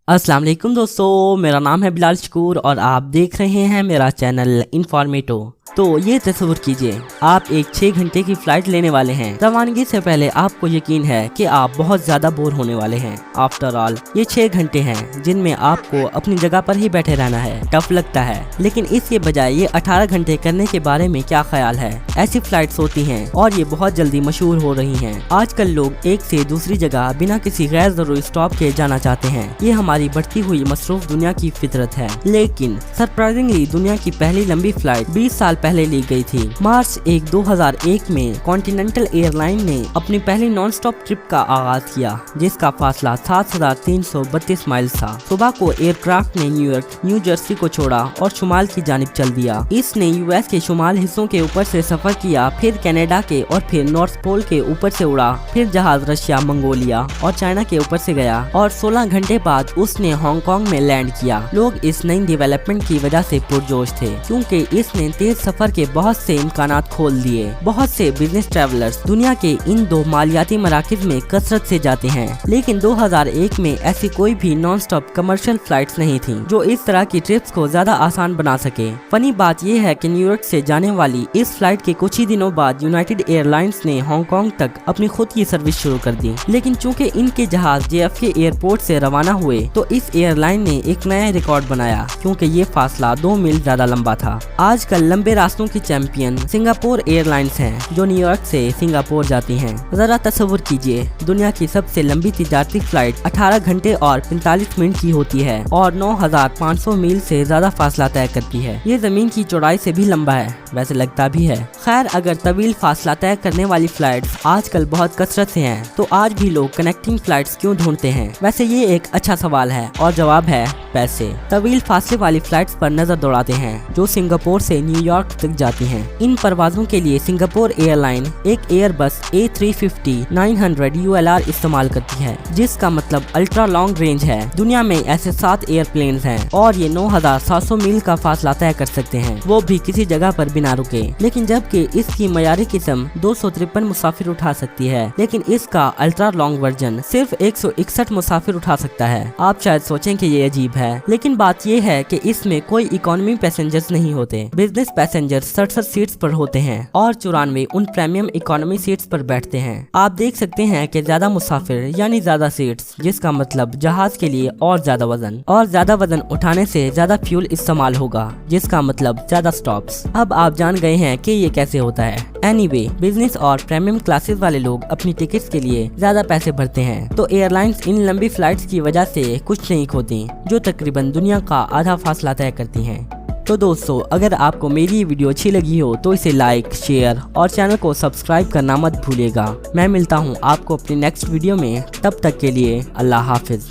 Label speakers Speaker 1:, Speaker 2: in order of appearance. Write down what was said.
Speaker 1: अस्सलाम वालेकुम दोस्तों, मेरा नाम है बिलाल शकूर और आप देख रहे हैं मेरा चैनल इन्फॉर्मेटो। तो ये तस्वीर कीजिए, आप एक 6 घंटे की फ्लाइट लेने वाले हैं। रवानगी से पहले आपको यकीन है कि आप बहुत ज्यादा बोर होने वाले हैं। आफ्टर ऑल ये 6 घंटे हैं जिनमें आपको अपनी जगह पर ही बैठे रहना है। टफ लगता है, लेकिन इसके बजाय ये 18 घंटे करने के बारे में क्या ख्याल है। ऐसी फ्लाइट्स होती हैं और ये बहुत जल्दी मशहूर हो रही हैं। आजकल लोग एक से दूसरी जगह बिना किसी गैर जरूरी स्टॉप के जाना चाहते हैं। ये हमारी बढ़ती हुई मसरूफ दुनिया की फितरत है। लेकिन सरप्राइजिंगली दुनिया की पहली लंबी फ्लाइट 20 साल पहले ली गई थी। मार्च 1, 2001 में कॉन्टिनेंटल एयरलाइन ने अपनी पहली नॉन स्टॉप ट्रिप का आगाज किया, जिसका फासला 7,332 माइल था। सुबह को एयरक्राफ्ट ने न्यूयॉर्क, न्यू जर्सी को छोड़ा और शुमाल की जानिब चल दिया। इसने यूएस के शुमाल हिस्सों के ऊपर से सफर किया, फिर कनाडा के और फिर नॉर्थ पोल के ऊपर से उड़ा। फिर जहाज रशिया, मंगोलिया और चाइना के ऊपर से गया और 16 घंटे बाद उसने हांगकांग में लैंड किया। लोग इस नई डेवलपमेंट की वजह से पुरजोश थे, क्योंकि इसने तेज सफर के बहुत से इम्कानात खोल दिए। बहुत से बिजनेस ट्रैवलर्स दुनिया के इन दो मालियाती मराकज में कसरत से जाते हैं, लेकिन 2001 में ऐसी कोई भी नॉन स्टॉप कमर्शियल फ्लाइट्स नहीं थी जो इस तरह की ट्रिप्स को ज्यादा आसान बना सके। फनी बात यह है कि न्यूयॉर्क से जाने वाली इस फ्लाइट के कुछ ही दिनों बाद यूनाइटेड एयरलाइंस ने हांगकांग तक अपनी खुद की सर्विस शुरू कर दी। लेकिन चूंकि इनके जहाज JFK एयरपोर्ट से रवाना हुए तो इस एयरलाइन ने एक नया रिकॉर्ड बनाया, क्योंकि ये फासला 2 मील ज्यादा लंबा था। आजकल लंबे रास्तों की चैंपियन सिंगापुर एयरलाइंस हैं, जो न्यूयॉर्क से सिंगापुर जाती हैं। जरा तस्वीर कीजिए, दुनिया की सबसे लंबी तिजारती फ्लाइट 18 घंटे और 45 मिनट की होती है और 9,500 मील से ज्यादा फासला तय करती है। ये जमीन की चौड़ाई से भी लंबा है, वैसे लगता भी है। खैर, अगर तवील फासला तय करने वाली फ्लाइट्स आजकल बहुत कसरत से हैं, तो आज भी लोग कनेक्टिंग फ्लाइट्स क्यों ढूंढते हैं? वैसे ये एक अच्छा सवाल है और जवाब है पैसे। तवील फासले वाली फ्लाइट्स पर नजर दौड़ाते हैं जो सिंगापुर से न्यूयॉर्क तक जाती हैं। इन परवाजों के लिए सिंगापुर एयरलाइन एक एयरबस A350-900 ULR इस्तेमाल करती है, जिसका मतलब अल्ट्रा लॉन्ग रेंज है। दुनिया में ऐसे 7 एयरप्लेन्स हैं और ये 9,700 मील का फासला तय कर सकते हैं, वो भी किसी जगह पर बिना रुके। लेकिन जबकि इसकी मयारी किस्म 253 मुसाफिर उठा सकती है, लेकिन इसका अल्ट्रा लॉन्ग वर्जन सिर्फ 161 मुसाफिर उठा सकता है। आप शायद सोचें कि ये अजीब है, लेकिन बात ये है कि इसमें कोई इकोनॉमी पैसेंजर्स नहीं होते। बिजनेस पैसेंजर 67 सीट्स पर होते हैं और 94 उन प्रीमियम इकोनॉमी सीट्स पर बैठते हैं। आप देख सकते हैं कि ज्यादा मुसाफिर यानी ज्यादा सीट्स, जिसका मतलब जहाज के लिए और ज्यादा वजन उठाने से ज्यादा फ्यूल इस्तेमाल होगा, जिसका मतलब ज्यादा स्टॉप्स। अब आप जान गए हैं कि ये कैसे होता है। एनीवे, बिजनेस और प्रीमियम क्लासेस वाले लोग अपनी टिकट्स के लिए ज्यादा पैसे भरते हैं, तो एयरलाइंस इन लंबी फ्लाइट्स की वजह से कुछ नहीं खोती, जो तकरीबन दुनिया का आधा फासला तय करती हैं। तो दोस्तों, अगर आपको मेरी वीडियो अच्छी लगी हो तो इसे लाइक, शेयर और चैनल को सब्सक्राइब करना मत भूलिएगा। मैं मिलता हूँ आपको अपनी नेक्स्ट वीडियो में, तब तक के लिए अल्लाह हाफिज।